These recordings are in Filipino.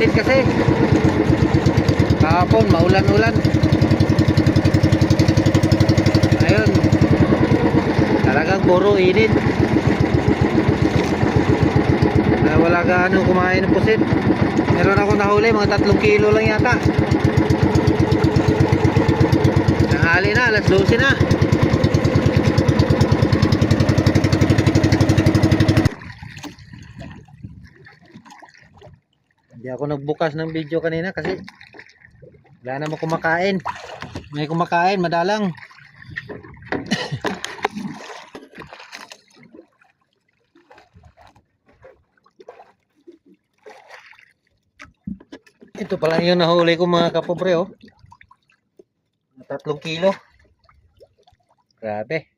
init kasi. Kahapon, maulan-ulan. Ayun. Talagang puro init. Wala gaano kumain ng pusit. Meron ako nahuli, mga 3 kilo lang yata. Tanghali na, alas 12 na. Hindi ako nagbukas ng video kanina kasi wala naman kumakain. May kumakain, madalang. Ito pala yung nahuli ko mga kapobre, oh. 3 kilo. Grabe.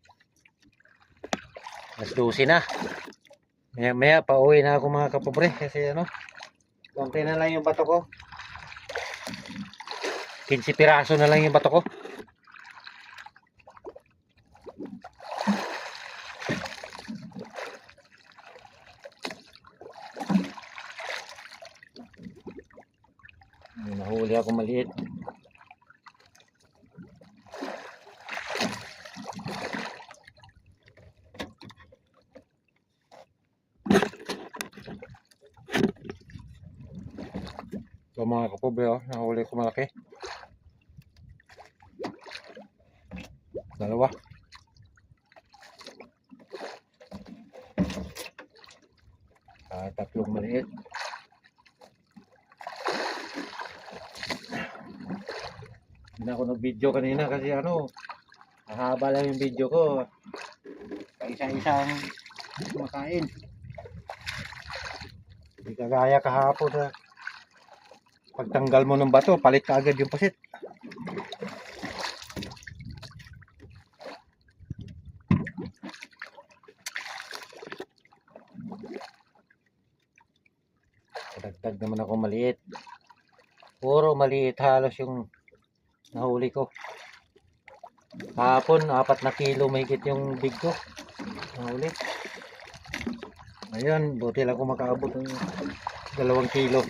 Mas 12 na. Maya maya pauwi na ako mga kapobre kasi ano, konti na lang yung bato ko. 15 piraso na lang yung bato ko. Nahuli ako maliit. So mga kapobre, oh, nahuli ko malaki. Dalawa. Tatlong maliit. Hindi na ako nag-video kanina kasi ano, mahaba lang yung video ko. Isa-isang kumakain. Hindi kagaya kahapon na pagtanggal mo ng bato, palit ka agad yung pusit. Dagdag naman ako maliit. Puro maliit halos yung nahuli ko. Kahapon 4 na kilo mahigit yung big ko nahuli. Ayun, buti lang ako makaabot ng 2 kilo.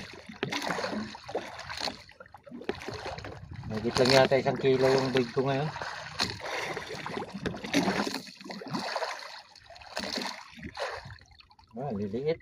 Mahigit lang yata 1 kilo yung big ko ngayon. Liliit.